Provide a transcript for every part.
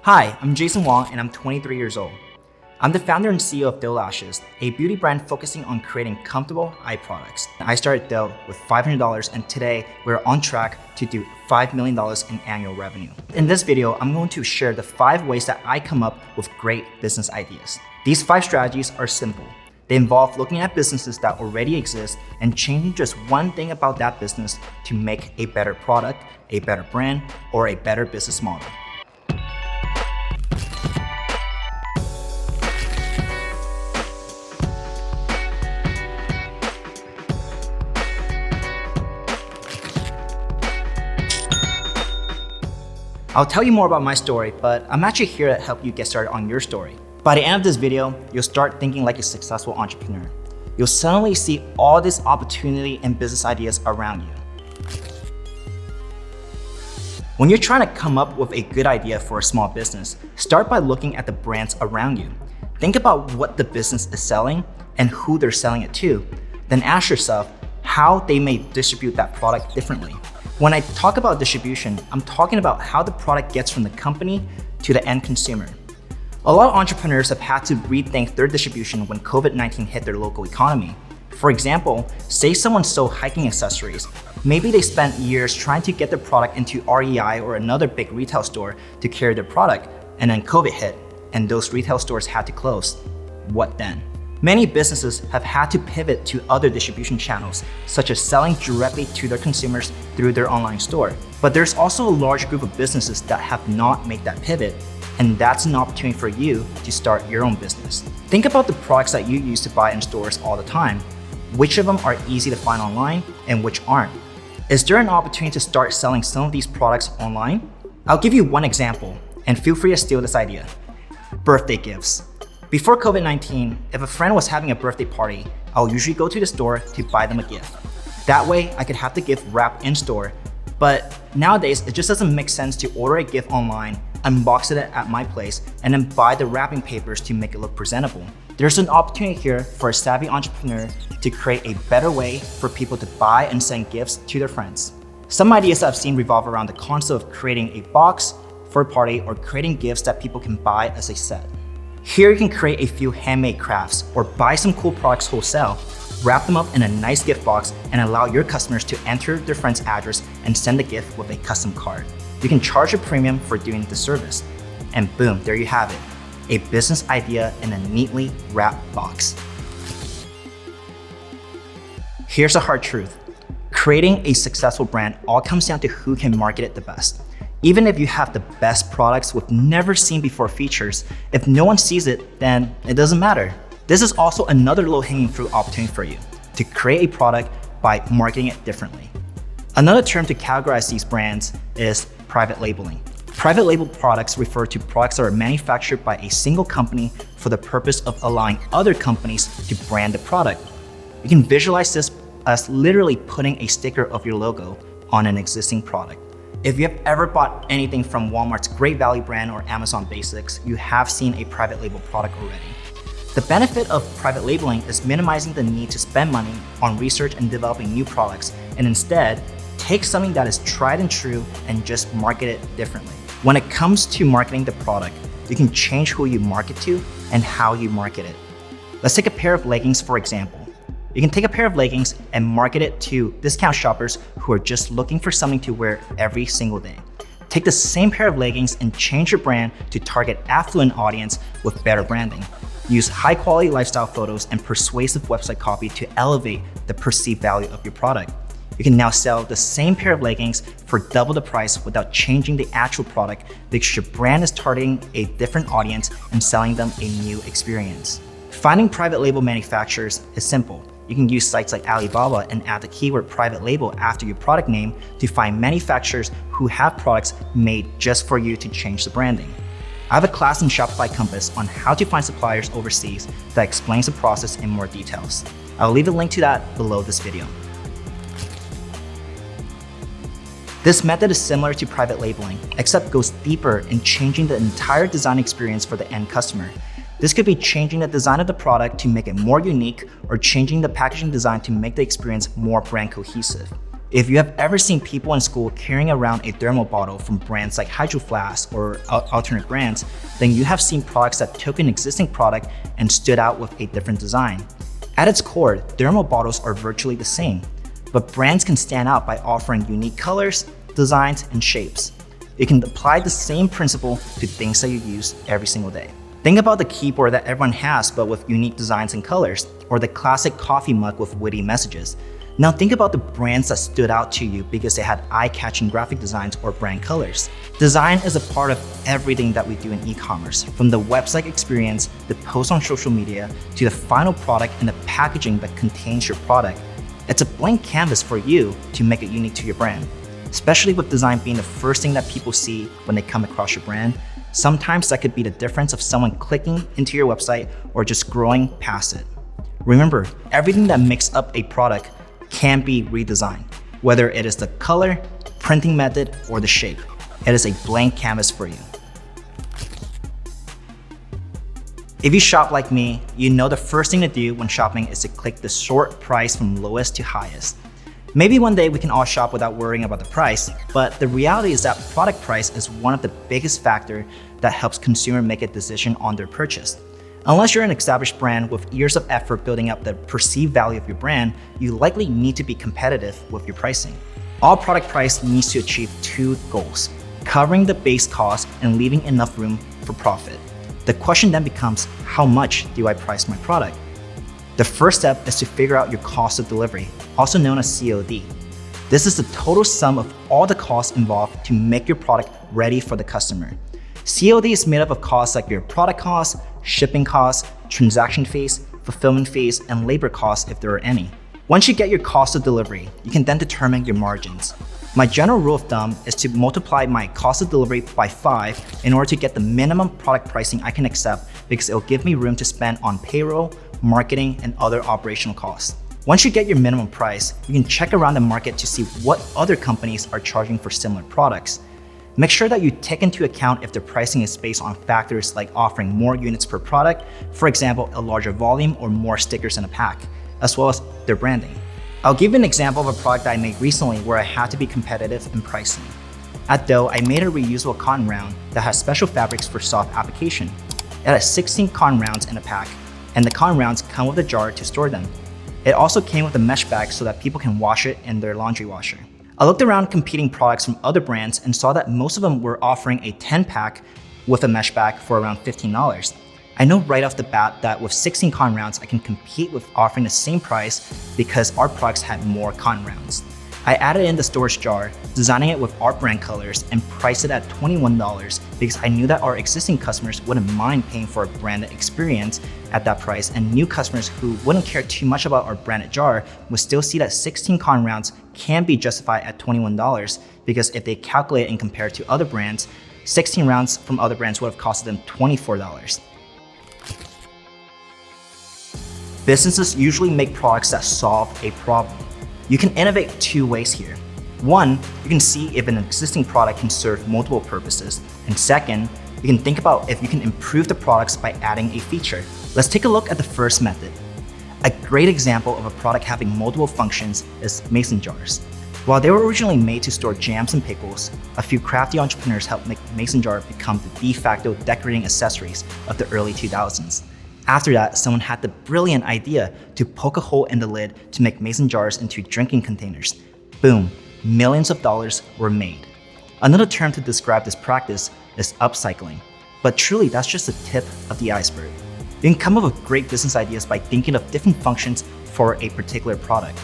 Hi, I'm Jason Wong and I'm 23 years old. I'm the founder and CEO of Doe Lashes, a beauty brand focusing on creating comfortable eye products. I started Doe with $500 and today we're on track to do $5 million in annual revenue. In this video, I'm going to share the 5 ways that I come up with great business ideas. These 5 strategies are simple. They involve looking at businesses that already exist and changing just one thing about that business to make a better product, a better brand, or a better business model. I'll tell you more about my story, but I'm actually here to help you get started on your story. By the end of this video, you'll start thinking like a successful entrepreneur. You'll suddenly see all this opportunity and business ideas around you. When you're trying to come up with a good idea for a small business, start by looking at the brands around you. Think about what the business is selling and who they're selling it to. Then ask yourself how they may distribute that product differently. When I talk about distribution, I'm talking about how the product gets from the company to the end consumer. A lot of entrepreneurs have had to rethink their distribution when COVID-19 hit their local economy. For example, say someone sold hiking accessories. Maybe they spent years trying to get their product into REI or another big retail store to carry their product, and then COVID hit, and those retail stores had to close. What then? Many businesses have had to pivot to other distribution channels, such as selling directly to their consumers through their online store. But there's also a large group of businesses that have not made that pivot, and that's an opportunity for you to start your own business. Think about the products that you use to buy in stores all the time. Which of them are easy to find online and which aren't? Is there an opportunity to start selling some of these products online? I'll give you one example, and feel free to steal this idea. Birthday gifts. Before COVID-19, if a friend was having a birthday party, I'll usually go to the store to buy them a gift. That way, I could have the gift wrapped in store. But nowadays, it just doesn't make sense to order a gift online, unbox it at my place, and then buy the wrapping papers to make it look presentable. There's an opportunity here for a savvy entrepreneur to create a better way for people to buy and send gifts to their friends. Some ideas that I've seen revolve around the concept of creating a box for a party or creating gifts that people can buy as a set. Here you can create a few handmade crafts or buy some cool products wholesale, wrap them up in a nice gift box, and allow your customers to enter their friend's address and send the gift with a custom card. You can charge a premium for doing the service. And boom, there you have it. A business idea in a neatly wrapped box. Here's a hard truth. Creating a successful brand all comes down to who can market it the best. Even if you have the best products with never seen before features, if no one sees it, then it doesn't matter. This is also another low-hanging fruit opportunity for you, to create a product by marketing it differently. Another term to categorize these brands is private labeling. Private label products refer to products that are manufactured by a single company for the purpose of allowing other companies to brand the product. You can visualize this as literally putting a sticker of your logo on an existing product. If you have ever bought anything from Walmart's Great Value brand or Amazon Basics, you have seen a private label product already. The benefit of private labeling is minimizing the need to spend money on research and developing new products, and instead, take something that is tried and true and just market it differently. When it comes to marketing the product, you can change who you market to and how you market it. Let's take a pair of leggings for example. You can take a pair of leggings and market it to discount shoppers who are just looking for something to wear every single day. Take the same pair of leggings and change your brand to target affluent audience with better branding. Use high quality lifestyle photos and persuasive website copy to elevate the perceived value of your product. You can now sell the same pair of leggings for double the price without changing the actual product because your brand is targeting a different audience and selling them a new experience. Finding private label manufacturers is simple. You can use sites like Alibaba and add the keyword private label after your product name to find manufacturers who have products made just for you to change the branding. I have a class in Shopify Compass on how to find suppliers overseas that explains the process in more details. I'll leave a link to that below this video. This method is similar to private labeling, except goes deeper in changing the entire design experience for the end customer. This could be changing the design of the product to make it more unique or changing the packaging design to make the experience more brand cohesive. If you have ever seen people in school carrying around a thermal bottle from brands like Hydro Flask or alternate brands, then you have seen products that took an existing product and stood out with a different design. At its core, thermal bottles are virtually the same, but brands can stand out by offering unique colors, designs, and shapes. You can apply the same principle to things that you use every single day. Think about the keyboard that everyone has but with unique designs and colors, or the classic coffee mug with witty messages. Now think about the brands that stood out to you because they had eye-catching graphic designs or brand colors. Design is a part of everything that we do in e-commerce, from the website experience, the post on social media, to the final product and the packaging that contains your product. It's a blank canvas for you to make it unique to your brand. Especially with design being the first thing that people see when they come across your brand, sometimes that could be the difference of someone clicking into your website or just scrolling past it. Remember, everything that makes up a product can be redesigned, whether it is the color, printing method, or the shape. It is a blank canvas for you. If you shop like me, you know the first thing to do when shopping is to click the sort price from lowest to highest. Maybe one day we can all shop without worrying about the price, but the reality is that product price is one of the biggest factors that helps consumers make a decision on their purchase. Unless you're an established brand with years of effort building up the perceived value of your brand, you likely need to be competitive with your pricing. All product price needs to achieve two goals: covering the base cost and leaving enough room for profit. The question then becomes, how much do I price my product? The first step is to figure out your cost of delivery, also known as COD. This is the total sum of all the costs involved to make your product ready for the customer. COD is made up of costs like your product costs, shipping costs, transaction fees, fulfillment fees, and labor costs if there are any. Once you get your cost of delivery, you can then determine your margins. My general rule of thumb is to multiply my cost of delivery by 5 in order to get the minimum product pricing I can accept, because it will give me room to spend on payroll, marketing, and other operational costs. Once you get your minimum price, you can check around the market to see what other companies are charging for similar products. Make sure that you take into account if the pricing is based on factors like offering more units per product, for example, a larger volume or more stickers in a pack, as well as their branding. I'll give you an example of a product that I made recently where I had to be competitive in pricing. At Doe, I made a reusable cotton round that has special fabrics for soft application. It has 16 cotton rounds in a pack, and the cotton rounds come with a jar to store them. It also came with a mesh bag so that people can wash it in their laundry washer. I looked around competing products from other brands and saw that most of them were offering a 10-pack with a mesh bag for around $15. I know right off the bat that with 16 cotton rounds, I can compete with offering the same price because our products had more cotton rounds. I added in the storage jar, designing it with our brand colors, and priced it at $21 because I knew that our existing customers wouldn't mind paying for a branded experience at that price, and new customers who wouldn't care too much about our branded jar would still see that 16 cotton rounds can be justified at $21 because if they calculate and compare to other brands, 16 rounds from other brands would have costed them $24. Businesses usually make products that solve a problem. You can innovate two ways here. One, you can see if an existing product can serve multiple purposes. And second, you can think about if you can improve the products by adding a feature. Let's take a look at the first method. A great example of a product having multiple functions is mason jars. While they were originally made to store jams and pickles, a few crafty entrepreneurs helped make mason jar become the de facto decorating accessories of the early 2000s. After that, someone had the brilliant idea to poke a hole in the lid to make mason jars into drinking containers. Boom, millions of dollars were made. Another term to describe this practice is upcycling, but truly that's just the tip of the iceberg. You can come up with great business ideas by thinking of different functions for a particular product.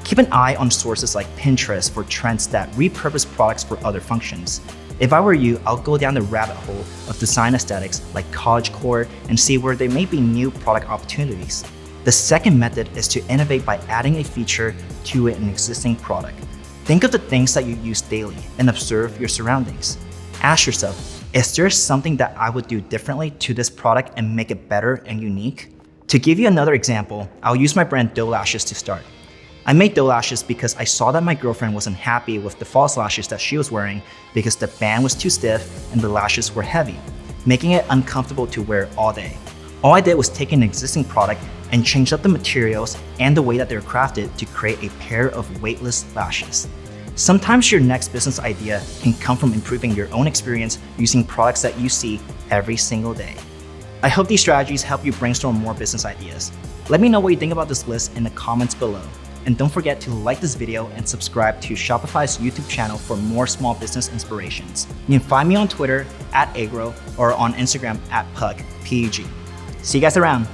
Keep an eye on sources like Pinterest for trends that repurpose products for other functions. If I were you, I'll go down the rabbit hole of design aesthetics like cottagecore and see where there may be new product opportunities. The second method is to innovate by adding a feature to an existing product. Think of the things that you use daily and observe your surroundings. Ask yourself, is there something that I would do differently to this product and make it better and unique? To give you another example, I'll use my brand Doe Lashes to start. I made Doe Lashes because I saw that my girlfriend wasn't happy with the false lashes that she was wearing because the band was too stiff and the lashes were heavy, making it uncomfortable to wear all day. All I did was take an existing product and change up the materials and the way that they're crafted to create a pair of weightless lashes. Sometimes your next business idea can come from improving your own experience using products that you see every single day. I hope these strategies help you brainstorm more business ideas. Let me know what you think about this list in the comments below. And don't forget to like this video and subscribe to Shopify's YouTube channel for more small business inspirations. You can find me on Twitter @agro or on Instagram @pug, P-E-G. See you guys around.